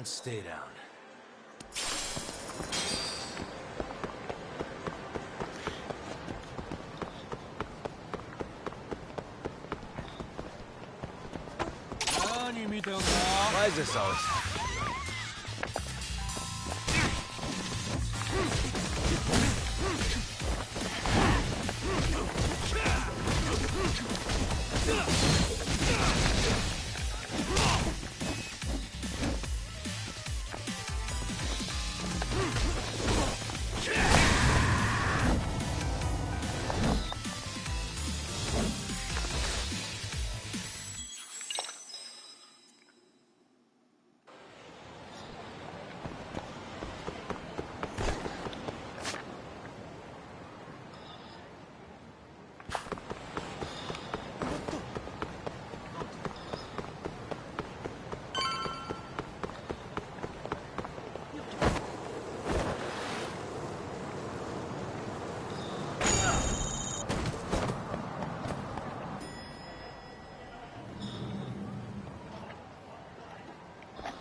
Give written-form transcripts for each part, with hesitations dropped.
and stay down. Why is this always happening?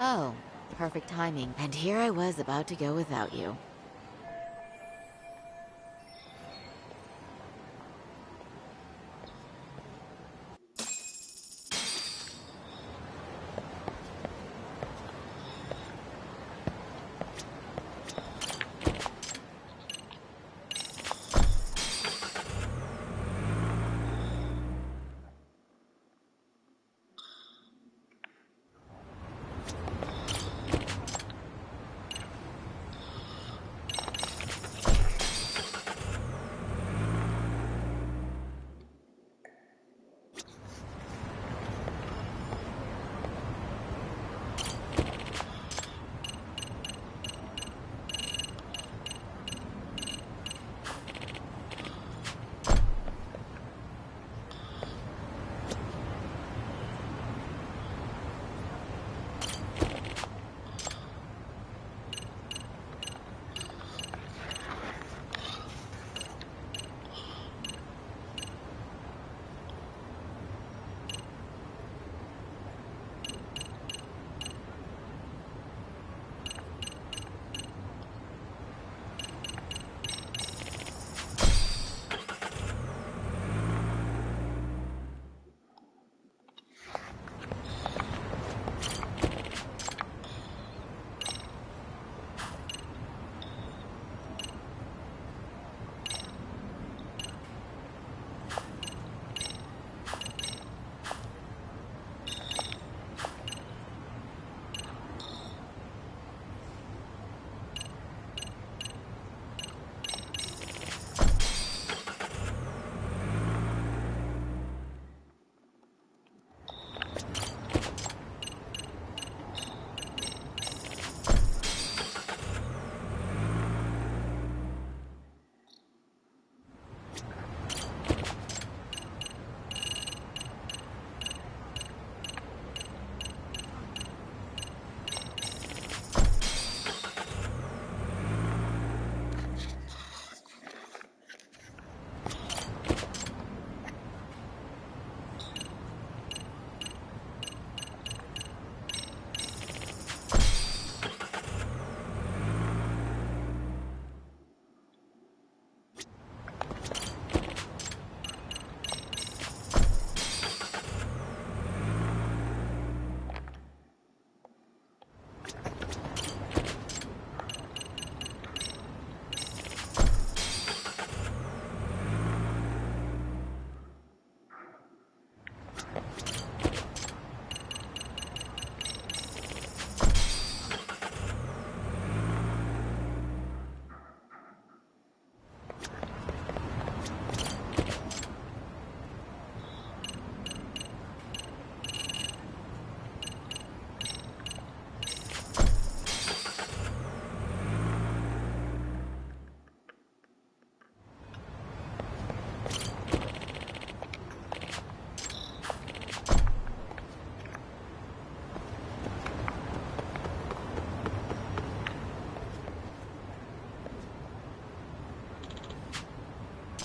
Oh, perfect timing. And here I was about to go without you.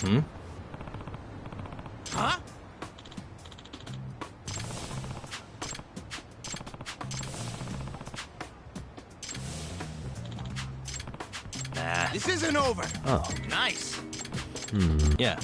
Hmm? Huh? This isn't over. Oh. Nice. Yeah.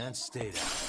advanced data.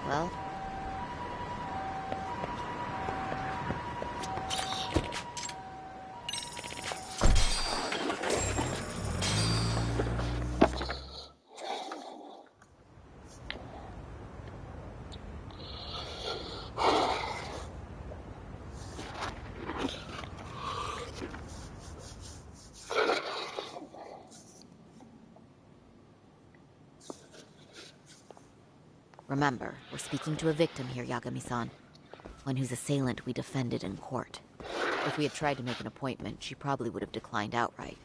Well, remember, we're speaking to a victim here, Yagami-san. One whose assailant we defended in court. If we had tried to make an appointment, she probably would have declined outright.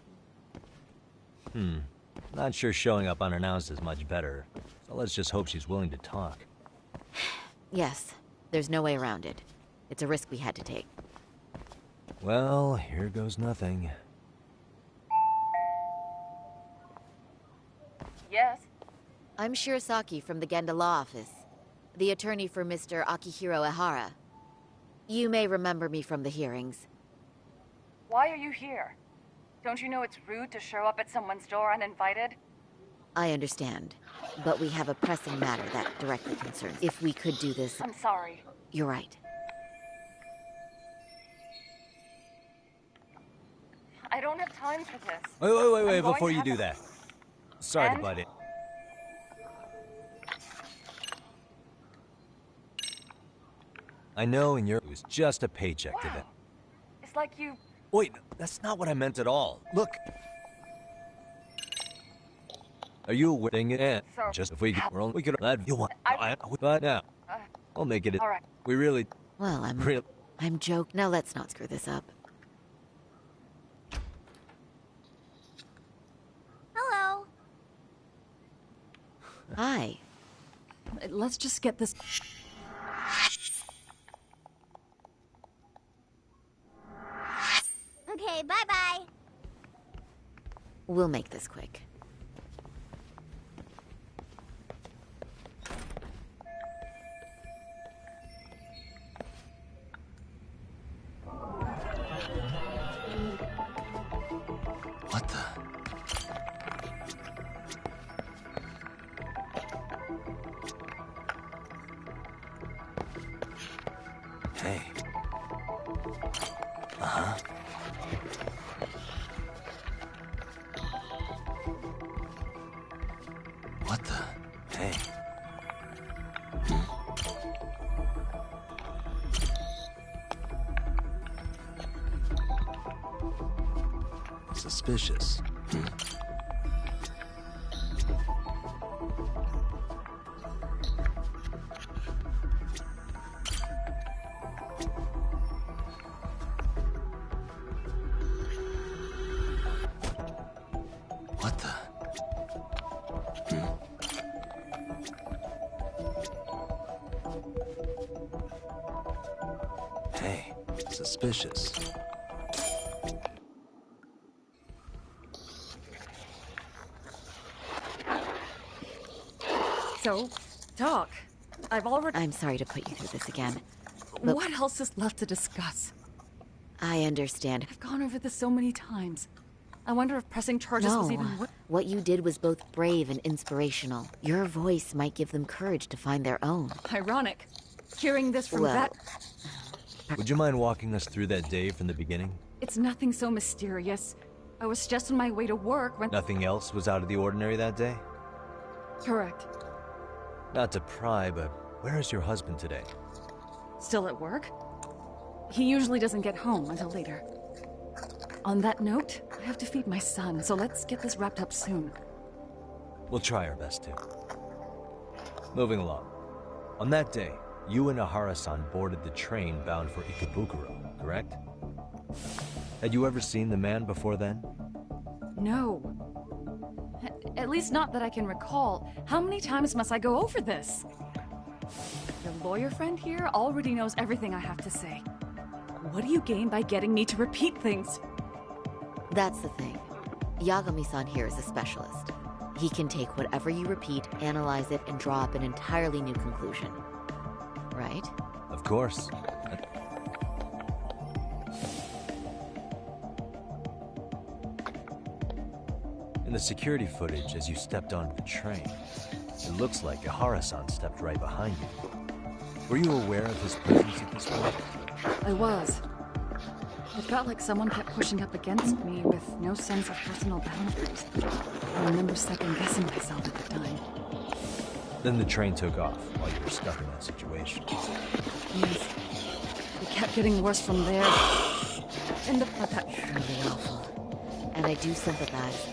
Not sure showing up unannounced is much better. So let's just hope she's willing to talk. Yes, there's no way around it. It's a risk we had to take. Well, here goes nothing. Yes? I'm Shirasaki from the Genda Law Office, the attorney for Mr. Akihiro Ehara. You may remember me from the hearings. Why are you here? Don't you know it's rude to show up at someone's door uninvited? I understand, but we have a pressing matter that directly concerns. If we could do this... I'm sorry. You're right. I don't have time for this. Wait, I'm going before to you have do a- that. Sorry to And? butt in. I know, and it was just a paycheck to them. Wow. It's like you... Wait, that's not what I meant at all. Look. Are you aware? Thing it? Sir. Just if we could. That you want? I- But now, I'll make it. All right. We really, Well, really. I'm joking. Now let's not screw this up. Hello. Hi. Let's just get this. Okay, bye-bye. We'll make this quick. What the? Hey. Uh-huh. What the? Hey. Suspicious. What the? Hey, suspicious. So, talk. I've already. I'm sorry to put you through this again. But What else is left to discuss? I understand. I've gone over this so many times. I wonder if pressing charges was No, even worth. what you did was both brave and inspirational. Your voice might give them courage to find their own. Ironic. Hearing this from Well, that. Would you mind walking us through that day from the beginning? It's nothing so mysterious. I was just on my way to work when. Nothing else was out of the ordinary that day? Correct. Not to pry, but where is your husband today? Still at work? He usually doesn't get home until later. On that note, I have to feed my son, so let's get this wrapped up soon. We'll try our best to. Moving along. On that day, you and Ahara-san boarded the train bound for Ikebukuro, correct? Had you ever seen the man before then? No. At least not that I can recall. How many times must I go over this? Your lawyer friend here already knows everything I have to say. What do you gain by getting me to repeat things? That's the thing. Yagami-san here is a specialist. He can take whatever you repeat, analyze it, and draw up an entirely new conclusion. Right? Of course. In the security footage as you stepped onto the train, It looks like Ihara-san stepped right behind you. Were you aware of his presence at this point? I was. It felt like someone kept pushing up against me with no sense of personal boundaries. I remember second-guessing myself at the time. Then the train took off while you were stuck in that situation. Yes. It kept getting worse from there. And that... Truly awful. And I do sympathize.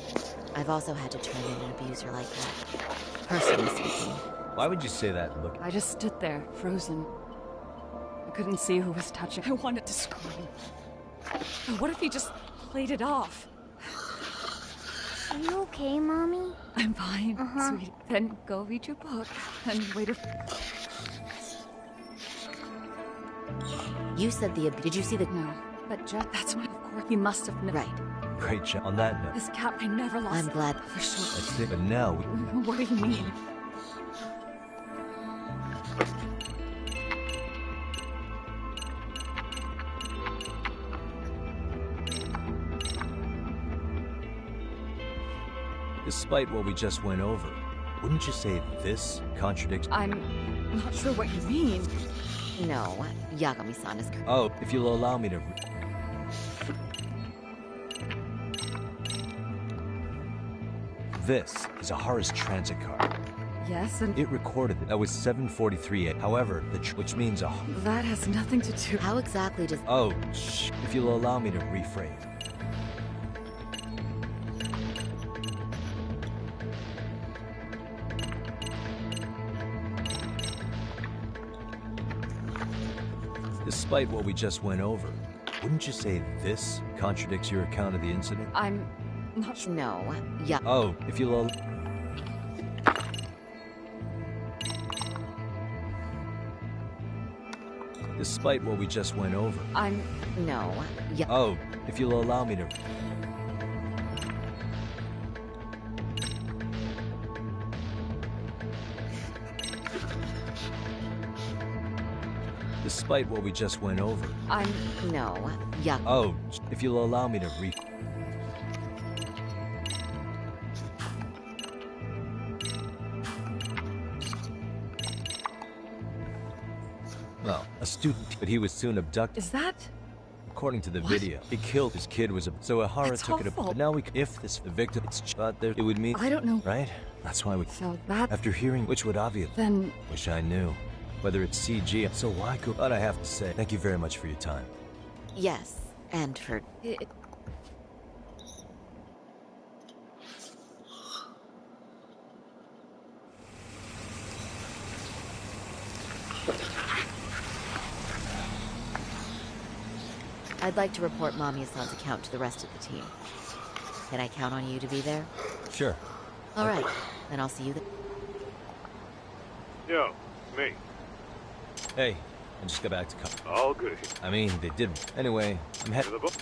I've also had to turn in an abuser like that. Personally speaking. Why would you say that? Look, I just stood there, frozen. I couldn't see who was touching. I wanted to scream. But what if he just played it off? Are you okay, Mommy? I'm fine, sweetie. Then go read your book and wait a... You said Did you see the... No, but Jeff, that's what, of course, he must have known. Right. great job. On that note, This cap, I never lost I'm it, glad. for sure. that's it. But now we... What do you mean? Despite what we just went over, wouldn't you say this contradicts... I'm not sure what you mean. No, Yagami-san is correct. Oh, if you'll allow me to... This is Ihara's transit card. Yes, and It recorded that was 7:43. However, which means a... that has nothing to do... How exactly does... Oh, shh. If you'll allow me to rephrase. Despite what we just went over, wouldn't you say this contradicts your account of the incident? I'm not sure. No, yeah. Oh, if you'll... Despite what we just went over. I'm... No, yeah. Oh, if you'll allow me to... Despite what we just went over. I'm... No, yeah. Oh, if you'll allow me to re... Well, a student, but he was soon abducted. Is that... According to the What? video, he killed his kid. So Ihara That's took it. awful. But now if this the victim, it's out there, it would mean, I don't know. right? That's why we. So that... After hearing which would obvious, Then... wish I knew whether it's CG. So why go? But I have to say, thank you very much for your time. Yes, and for... It... I'd like to report Mamiya-san's account to the rest of the team. Can I count on you to be there? Sure. All right, then I'll see you then. Yo, me. Hey, I just got back to. All good. I mean, they did. Anyway, I'm To headed. the book.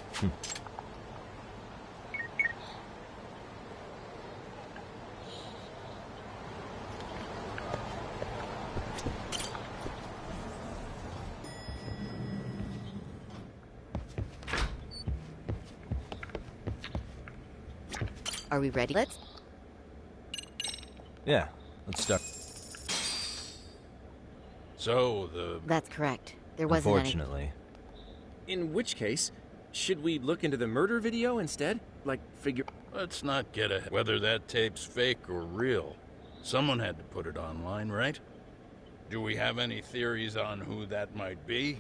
Are we ready? Let's... Yeah, let's start. So, the... That's correct. There wasn't any... Unfortunately, In which case, should we look into the murder video instead? Like, figure... Let's not get ahead. Whether that tape's fake or real, someone had to put it online, right? Do we have any theories on who that might be?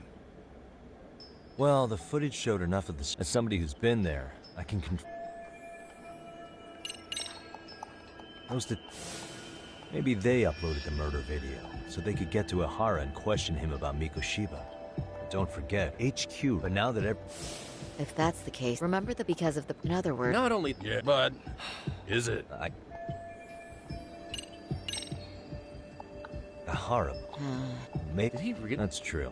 well, the footage showed enough of this. As somebody who's been there, I can Maybe they uploaded the murder video, so they could get to Ihara and question him about Mikoshiba. But don't forget, HQ, but now that If that's the case, remember that because of the... In other words... Not only... Yeah, but... Is it? Ihara, maybe... Did he really... That's true.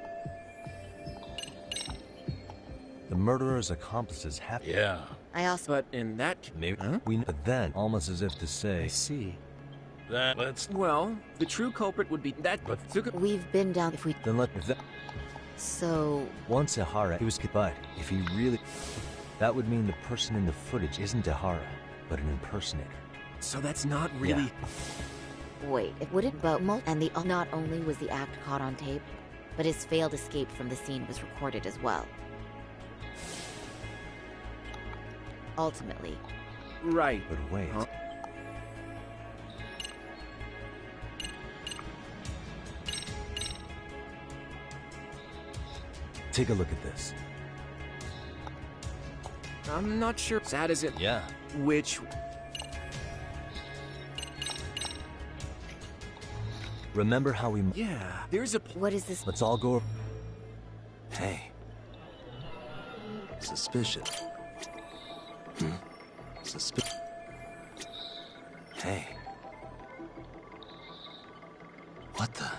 The murderer's accomplices have... Yeah. I also... But in that... Maybe... Huh? But then, almost as if to say... I see. Let's... Well, the true culprit would be that... But We've been down... If we... Then if that... So... Once Ihara, he was... But if he really... That would mean the person in the footage isn't Ihara, but an impersonator. So that's not really... Wait, it wouldn't and not only was the act caught on tape, but his failed escape from the scene was recorded as well. Ultimately, Right. But wait. Huh? Take a look at this. I'm not sure. Sad as it. Yeah. Which. Remember how we... Yeah. There's a. what is this? Let's all go... Hey. Suspicious. Hey. What the...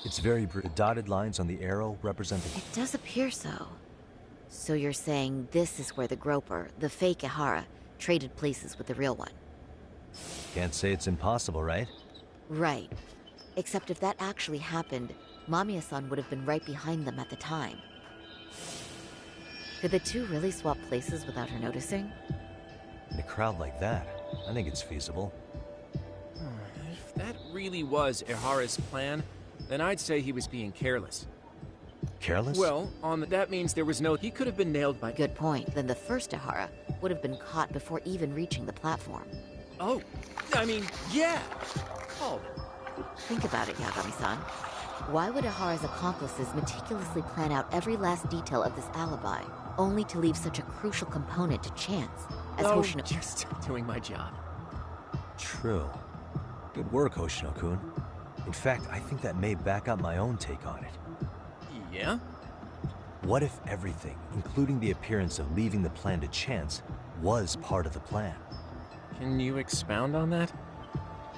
It's very the dotted lines on the arrow represent the... It does appear so. So you're saying this is where the Groper, the fake Ihara, traded places with the real one? Can't say it's impossible, right? Right. Except if that actually happened, Mamiya-san would have been right behind them at the time. Could the two really swap places without her noticing? In a crowd like that, I think it's feasible. If that really was Ihara's plan, then I'd say he was being careless. Careless? Well, that means there was no. He could have been nailed by. Good point. Then the first Ihara would have been caught before even reaching the platform. Oh, I mean, yeah. Oh, Think about it, Yagami-san. Why would Ihara's accomplices meticulously plan out every last detail of this alibi, only to leave such a crucial component to chance, as Hoshino... just doing my job. True. Good work, Hoshino-kun. In fact, I think that may back up my own take on it. Yeah? What if everything, including the appearance of leaving the plan to chance, was part of the plan? Can you expound on that?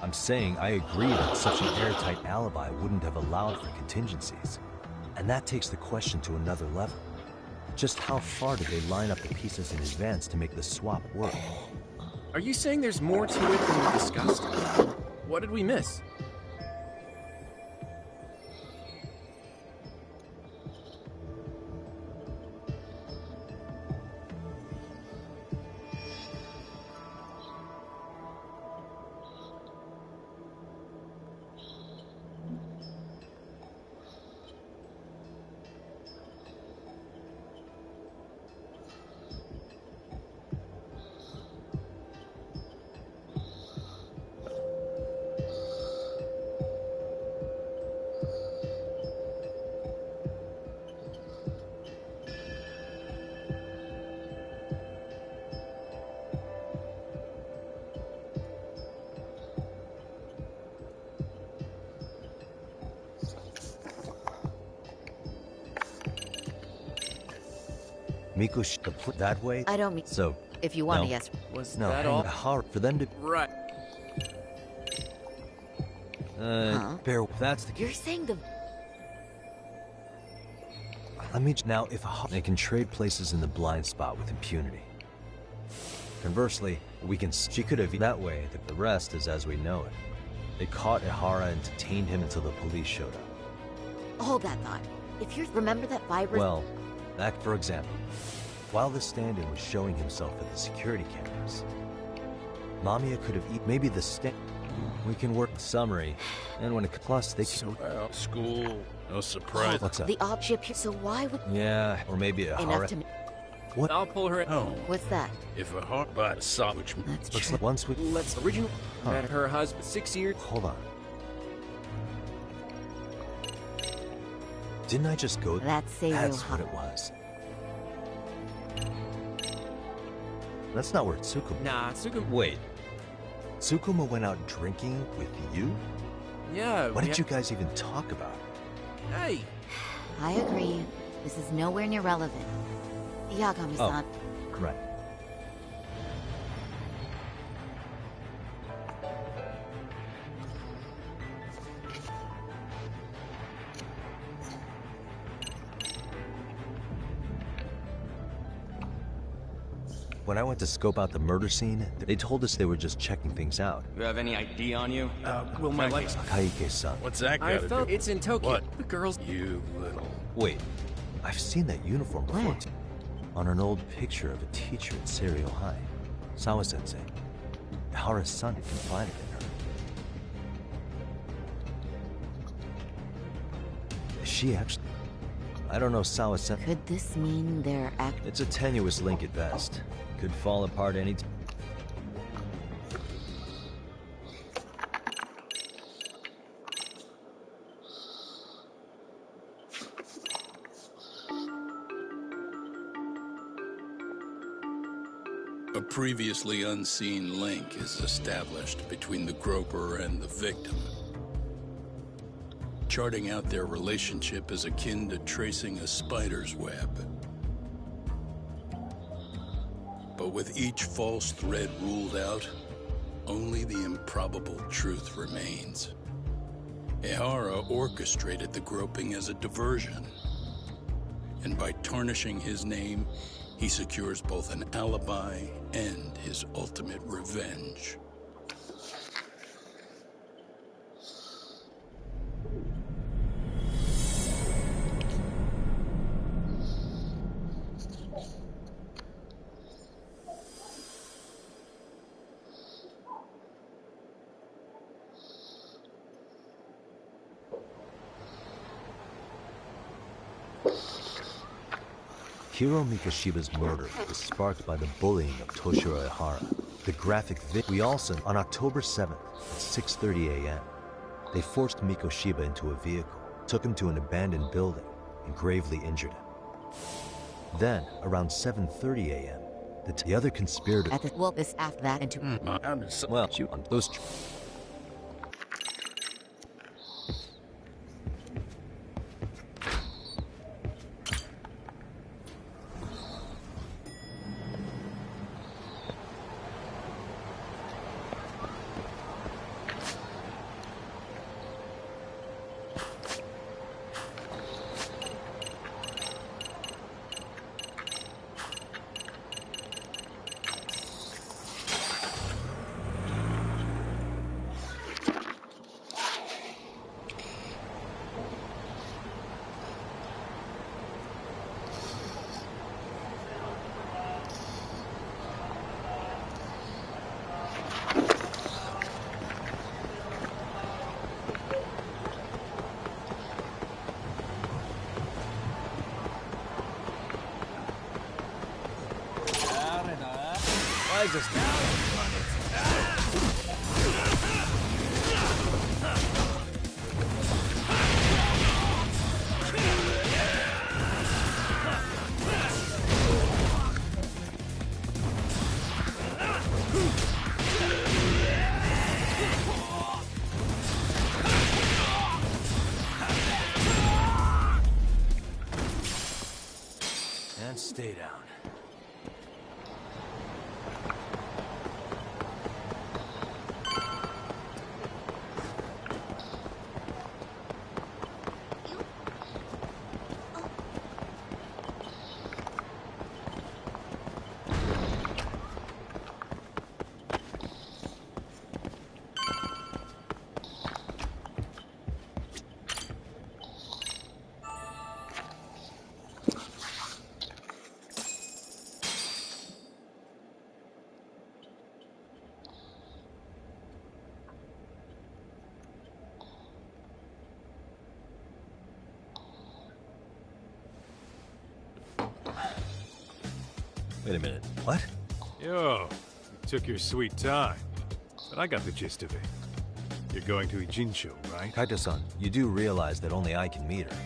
I'm saying I agree that such an airtight alibi wouldn't have allowed for contingencies. And that takes the question to another level. Just how far did they line up the pieces in advance to make the swap work? Are you saying there's more to it than we discussed? What did we miss? Mikush, that way? I don't mean... So, If you want no. to, yes. Was no, that hang all? on, hard for them to... Right. That's the... You're saying the... Let me... Now, if they can trade places in the blind spot with impunity. Conversely, we can... She could have... That way, the rest is as we know it. They caught Ihara and detained him until the police showed up. Hold that thought. If you're... Remember that virus... Well, that, for example, while the stand-in was showing himself at the security cameras, Mamiya could have maybe the stand... We can work the summary, and when it... Plus, they can... Well, school, no surprise. What's up? The object here... So why would... Yeah, or maybe Enough Ihara... to... What? I'll pull her in. Oh, What's that? if a heart bought a saw, which That's Looks true. like once we... Let's original. Huh. Met her husband 6 years. Hold on. Didn't I just go... That's Seiyu That's what Ha. it was. That's not where Tsukuma... Nah, Tsukuma. Wait. Tsukuma went out drinking with you? Yeah. What did you guys even talk about? Hey. I agree. This is nowhere near relevant. Yagami-san. Right. When I went to scope out the murder scene, they told us they were just checking things out. You have any ID on you? Will my lights... Kaike-san. What's that I got to felt do? it's in Tokyo. What? The girls... You little... Wait, I've seen that uniform before. On an old picture of a teacher at Serio High. Sawa-sensei. Ihara's son had confided in her. Is she actually... I don't know Sawa-sensei. Could this mean they're It's a tenuous link at best. Could fall apart any A previously unseen link is established between the groper and the victim. Charting out their relationship is akin to tracing a spider's web. But with each false thread ruled out, only the improbable truth remains. Ihara orchestrated the groping as a diversion. And by tarnishing his name, he secures both an alibi and his ultimate revenge. Hiro Mikoshiba's murder was sparked by the bullying of Toshiro Ihara. The graphic we also, on October 7th at 6:30 a.m., they forced Mikoshiba into a vehicle, took him to an abandoned building, and gravely injured him. Then, around 7:30 a.m., the other conspirators... at the well, this after that into Well, those... Why is this And stay down. Wait a minute. What? Yo, you took your sweet time. But I got the gist of it. You're going to Ijincho, right? Kaito-san, you do realize that only I can meet her.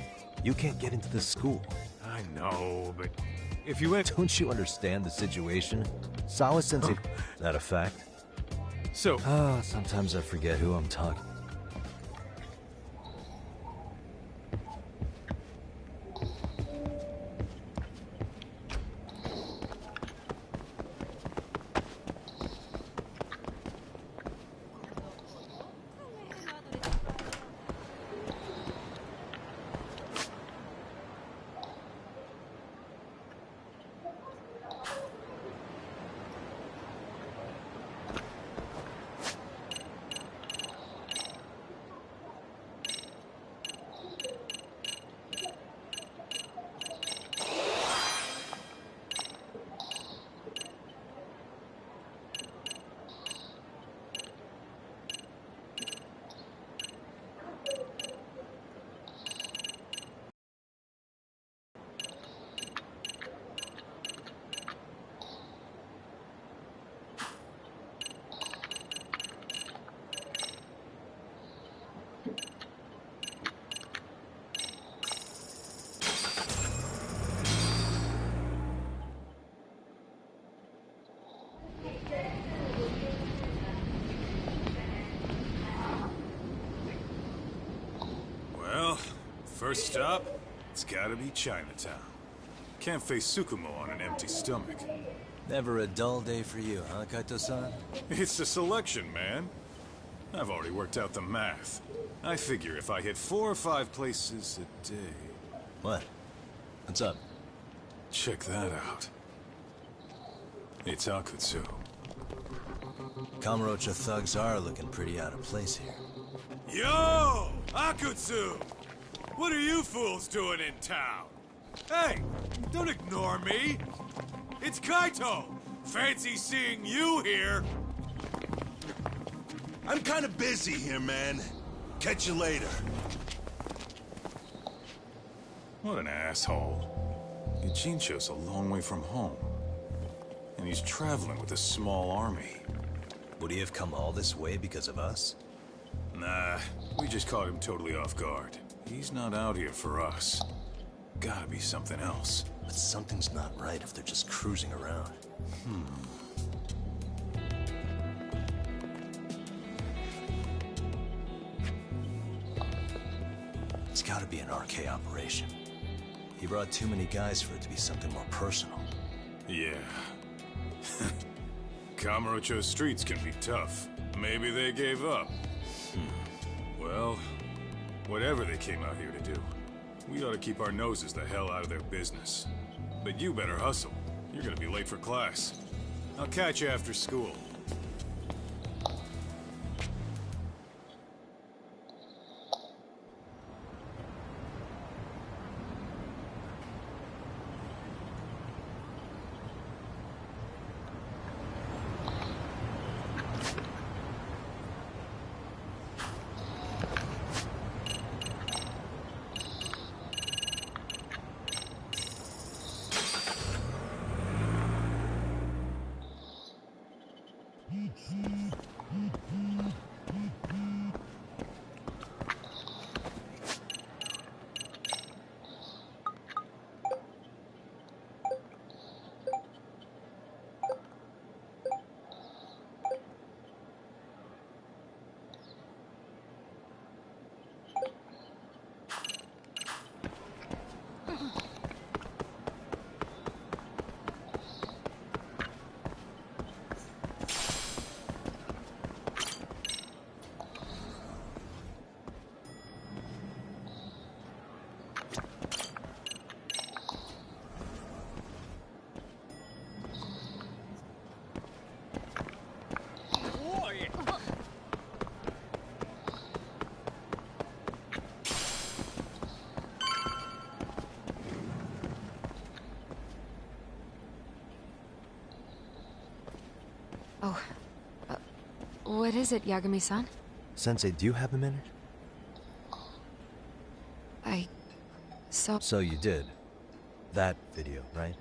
You can't get into the school. I know, but if you went... Don't you understand the situation? Sawa-sensei... Is that a fact? So... sometimes I forget who I'm talking. First stop, it's gotta be Chinatown. Can't face Tsukumo on an empty stomach. Never a dull day for you, huh, Kaito-san? It's a selection, man. I've already worked out the math. I figure if I hit 4 or 5 places a day... What? What's up? Check that out. It's Akutsu. Kamurocho thugs are looking pretty out of place here. Yo! Akutsu! What are you fools doing in town? Hey, don't ignore me! It's Kaito! Fancy seeing you here! I'm kind of busy here, man. Catch you later. What an asshole. Ujincho's a long way from home. And he's traveling with a small army. Would he have come all this way because of us? Nah, we just caught him totally off guard. He's not out here for us. Gotta be something else. But something's not right if they're just cruising around. It's gotta be an RK operation. He brought too many guys for it to be something more personal. Yeah. Kamurocho streets can be tough. Maybe they gave up. Well, whatever they came out here to do, we ought to keep our noses the hell out of their business. But you better hustle. You're gonna be late for class. I'll catch you after school. What is it, Yagami-san? Sensei, do you have a minute? I saw... So you did. That video, right?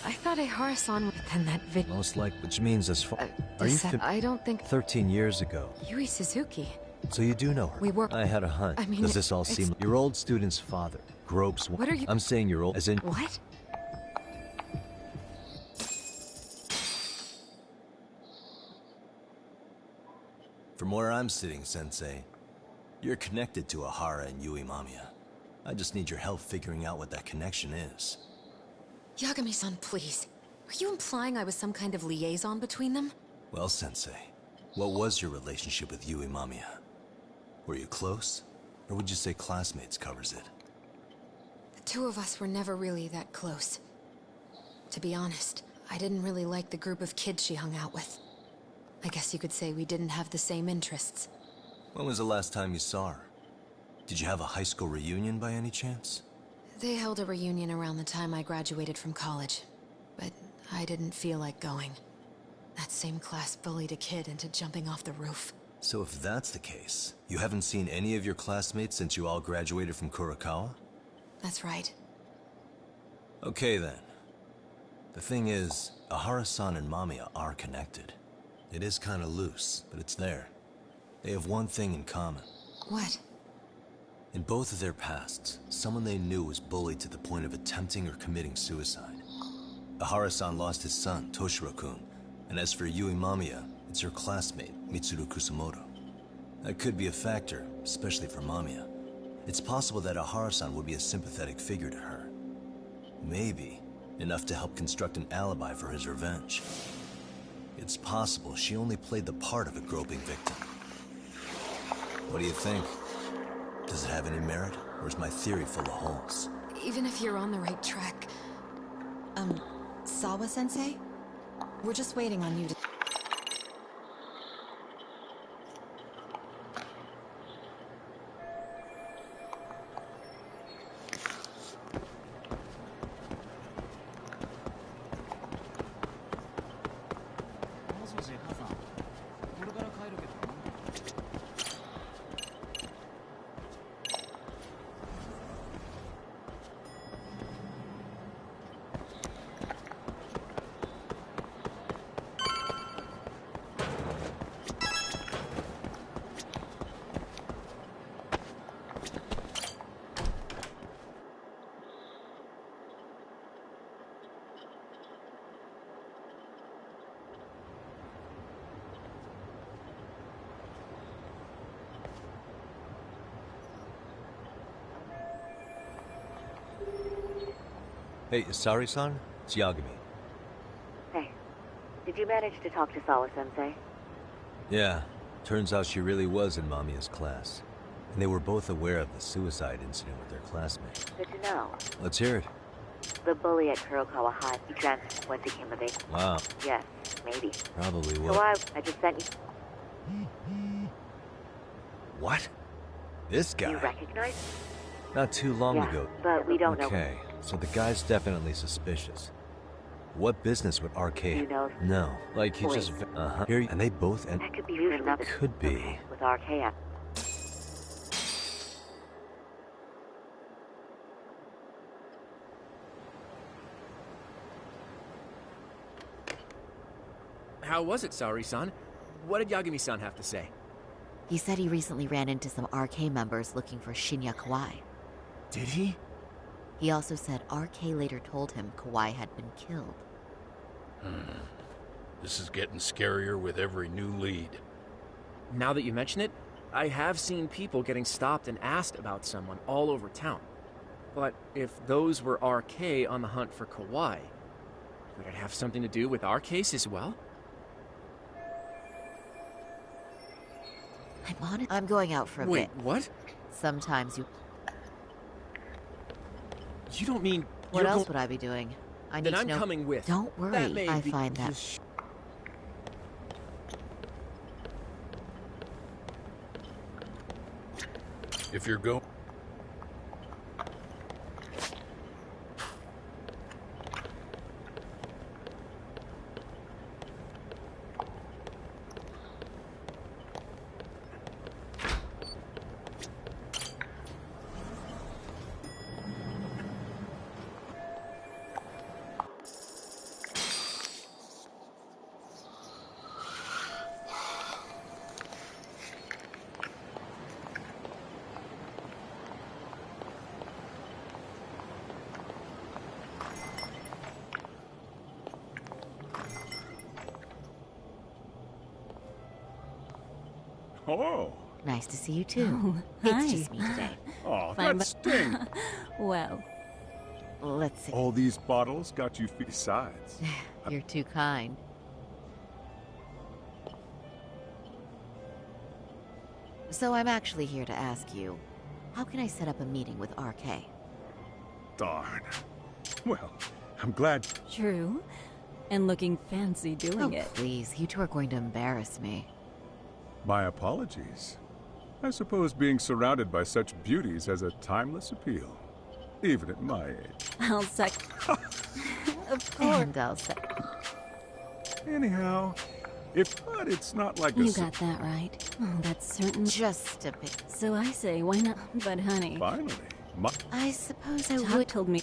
I thought Ehara-san was in that video. Most like, which means as far... Are you I don't think... 13 years ago. Yui Suzuki. So you do know her? We work... I had a hunch. I mean, does this all seem... Your old student's father gropes... What are you... I'm saying your old... As in... What? From where I'm sitting, Sensei, you're connected to Ehara and Yui Mamiya. I just need your help figuring out what that connection is. Yagami-san, please. Are you implying I was some kind of liaison between them? Well, Sensei, what was your relationship with Yui Mamiya? Were you close? Or would you say classmates covers it? The two of us were never really that close. To be honest, I didn't really like the group of kids she hung out with. I guess you could say we didn't have the same interests. When was the last time you saw her? Did you have a high school reunion by any chance? They held a reunion around the time I graduated from college, but I didn't feel like going. That same class bullied a kid into jumping off the roof. So if that's the case, you haven't seen any of your classmates since you all graduated from Kurokawa? That's right. Okay then. The thing is, Ehara-san and Mamiya are connected. It is kinda loose, but it's there. They have one thing in common. What? In both of their pasts, someone they knew was bullied to the point of attempting or committing suicide. Ehara-san lost his son, Toshiro-kun, and as for Yui Mamiya, it's her classmate, Mitsuru Kusamoto. That could be a factor, especially for Mamiya. It's possible that Ahara-san would be a sympathetic figure to her. Maybe enough to help construct an alibi for his revenge. It's possible she only played the part of a groping victim. What do you think? Does it have any merit, or is my theory full of holes? Even if you're on the right track... Sawa-sensei? We're just waiting on you to... Hey, Sari-san? It's Yagami. Hey, did you manage to talk to Sawa-sensei? Yeah, turns out she really was in Mamiya's class. And they were both aware of the suicide incident with their classmate. Good to know. Let's hear it. The bully at Kurokawa High, he transferred once he became a victim. Wow. Yes, maybe. Probably was. So I just sent you... What? This guy? You recognize? Not too long ago. But we don't know. Okay, so the guy's definitely suspicious. What business would RK... You know... No, like he just... Here, and they both... And that could be another... Could be. With RK at... How was it, Saori-san? What did Yagami-san have to say? He said he recently ran into some RK members looking for Shinya Kawai. Did he? He also said RK later told him Kawai had been killed. This is getting scarier with every new lead. Now that you mention it, I have seen people getting stopped and asked about someone all over town. But if those were RK on the hunt for Kawai, would it have something to do with our case as well? I'm going out for a bit. Wait, what? Sometimes you... You don't mean... What else would I be doing? I need then to I'm know... coming with. Don't worry, I find that... If you're going... Oh. Nice to see you too. Oh, hi. It's just me today. Oh, Fine, that sting. Well. Let's see. All these bottles got you besides. You're too kind. So I'm actually here to ask you, how can I set up a meeting with RK? Darn. Well, I'm glad... True. And looking fancy doing it. Please, you two are going to embarrass me. My apologies. I suppose being surrounded by such beauties has a timeless appeal. Even at my age. I'll sec... Of course. And I'll Anyhow, but it's not like You got that right. Oh, that's certain. Just a bit. So I say, why not? But honey... Finally. I suppose I Todd would... told me...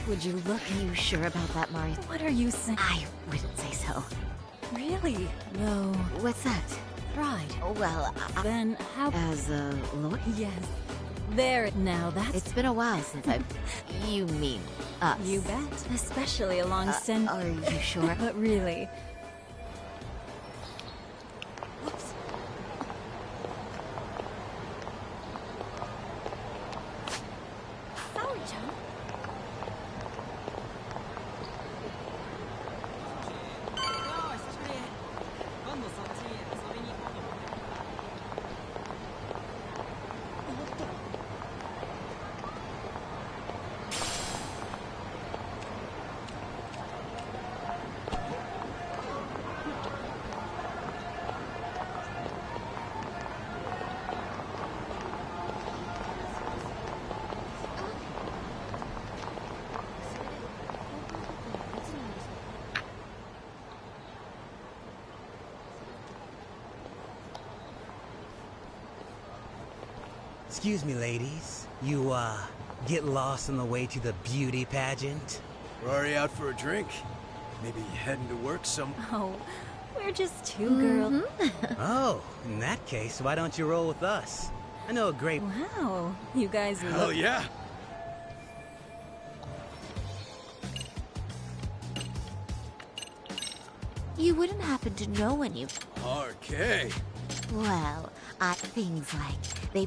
Would you look? Are you sure about that, Mari? What are you saying? I wouldn't say so. Really? Though. What's that? Pride. Well, Then how? as a lawyer? Yes. There. Now that's. It's been a while since I've... You mean us. You bet. Especially along Sen. Are you sure? But really. Excuse me, ladies. You, get lost on the way to the beauty pageant? We're already out for a drink. Maybe heading to work some... Oh, we're just two girls. Oh, in that case, why don't you roll with us? I know a great... Wow, you guys look... Hell yeah! You wouldn't happen to know any... RK! Well, things like... They...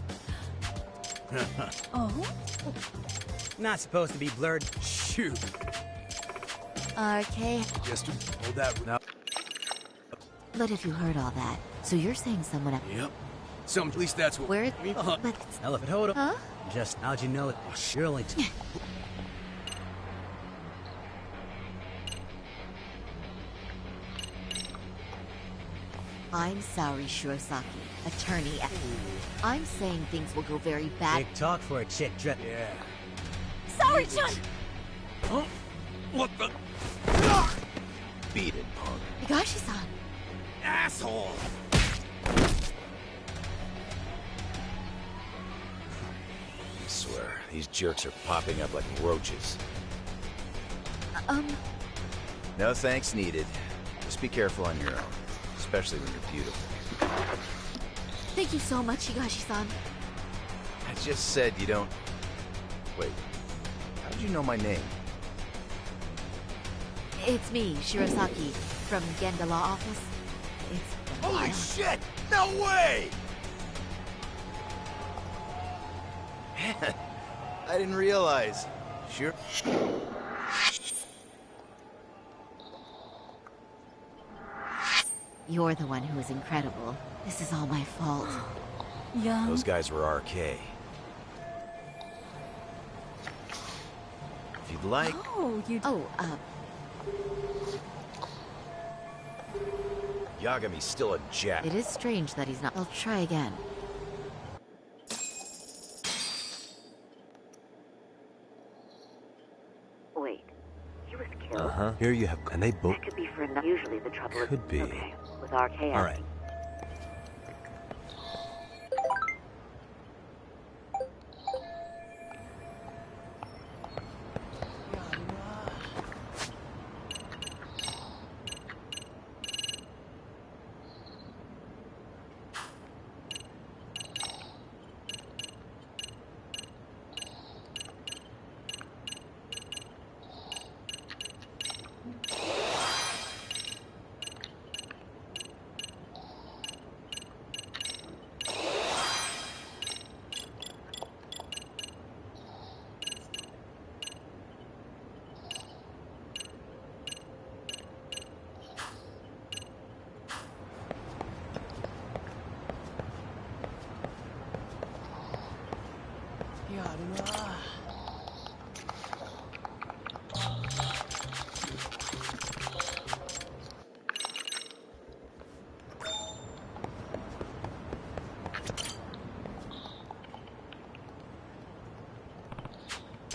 Oh? Not supposed to be blurred. Shoot! RK... Just hold that now. But if you heard all that, so you're saying someone... Yep. At least that's what... Where... But... Elephant, hold up. Huh? Just, how'd you know it? You're only... I'm Saori Shirosaki, attorney at... I'm saying things will go very bad... Big talk for a chick dress. Yeah. Saori-chan! Huh? What the... Beat it, punk. Higashi-san! Asshole! I swear, these jerks are popping up like roaches. No thanks needed. Just be careful on your own. Especially when you're beautiful. Thank you so much, Higashi-san. I just said you don't... Wait, how did you know my name? It's me, Shirosaki, from Genda Law Office. It's... Holy shit! No way! I didn't realize. Sure. You're the one who is incredible. This is all my fault. Young. Those guys were RK. If you'd like... Oh, you... Oh, Yagami's still a jack. It is strange that he's not... I'll try again. Wait, he was killed? Here you have... And they both... That could be for... Usually the trouble is... Could be. Okay, with RK... All right.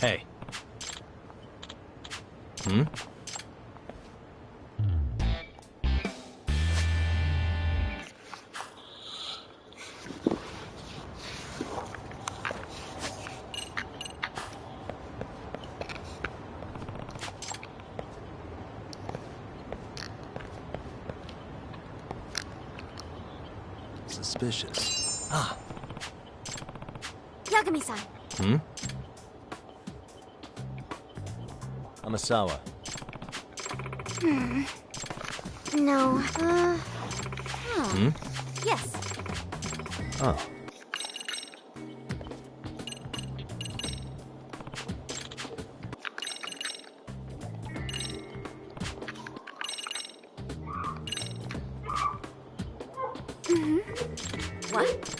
Hey. Hmm? suspicious. Ah. Yagami-san. Hmm? Amasawa. No. Hmm? Yes. Oh. What?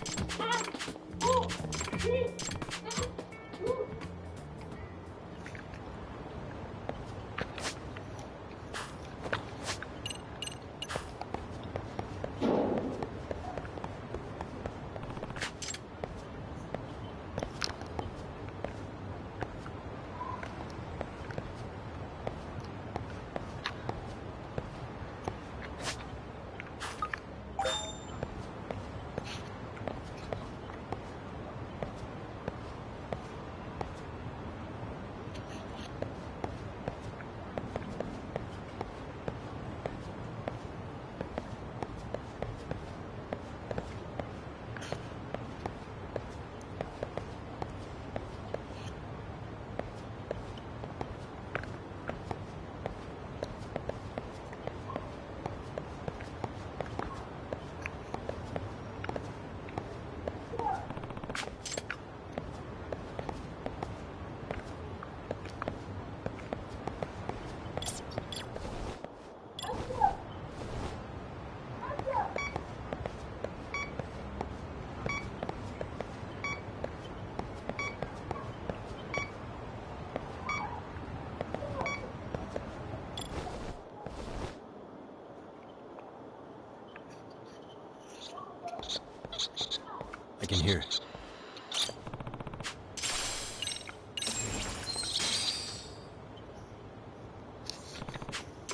I can hear it.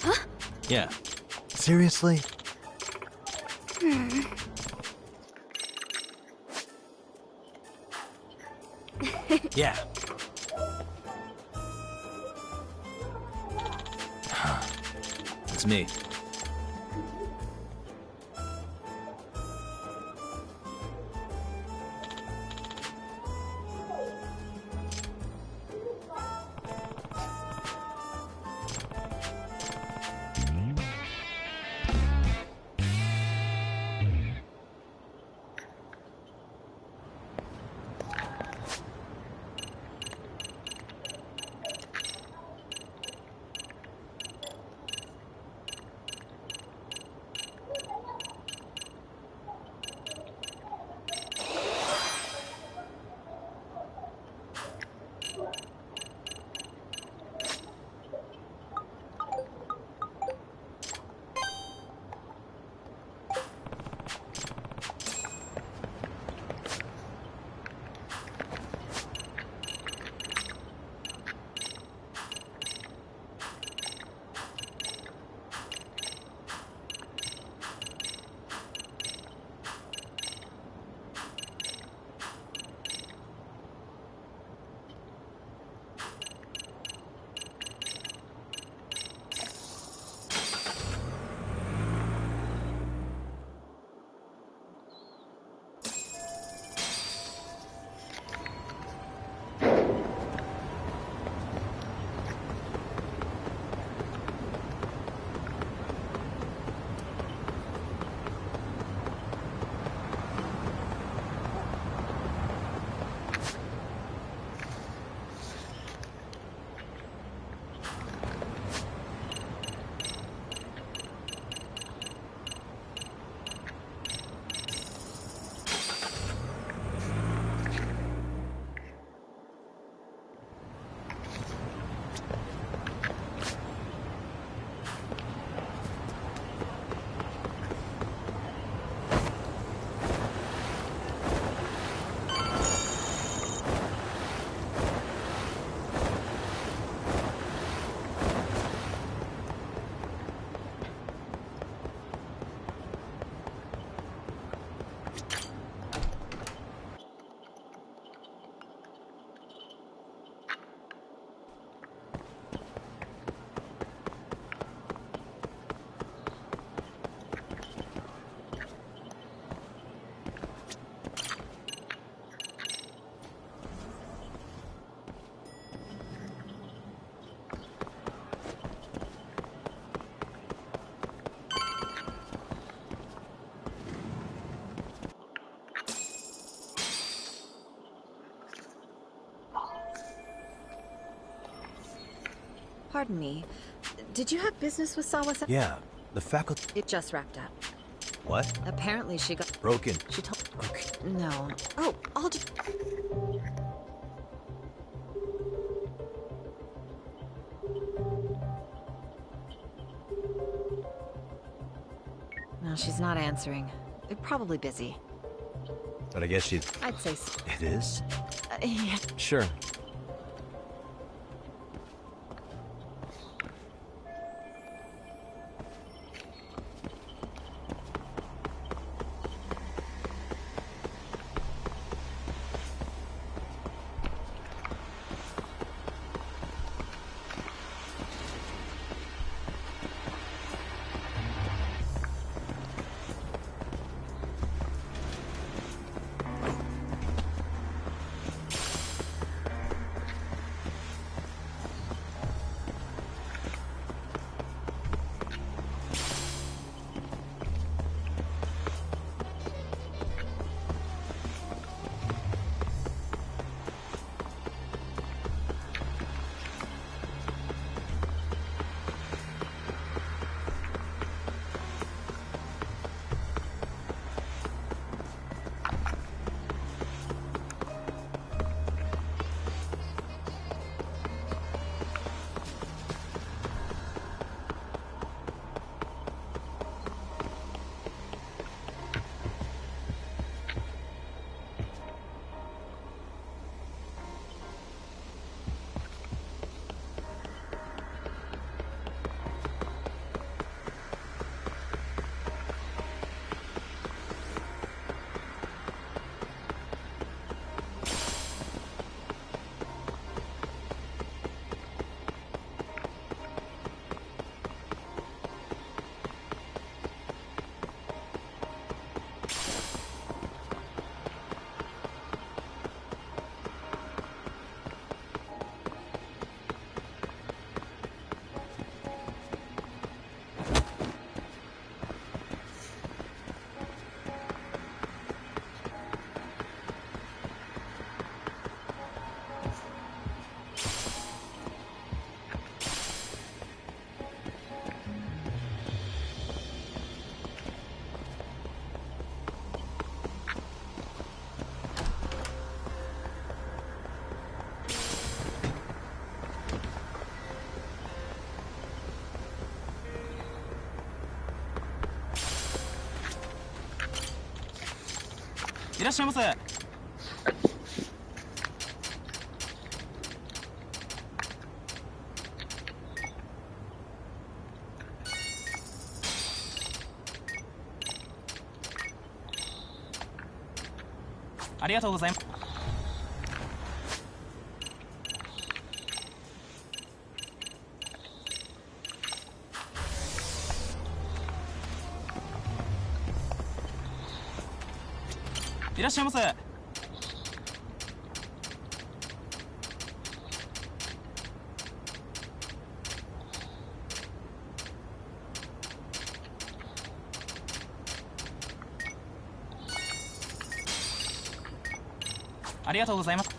Huh? Yeah. Seriously? Yeah. It's me. Pardon me. Did you have business with Sawa-san? Yeah, the faculty... It just wrapped up. What? Apparently she got... Broken. She told... Okay. No. Oh, I'll just... No, she's not answering. They're probably busy. But I guess she's... I'd say so. It is? Yeah. Sure.いらっしゃいませ。ありがとうございます。いらっしゃいませ。ありがとうございます。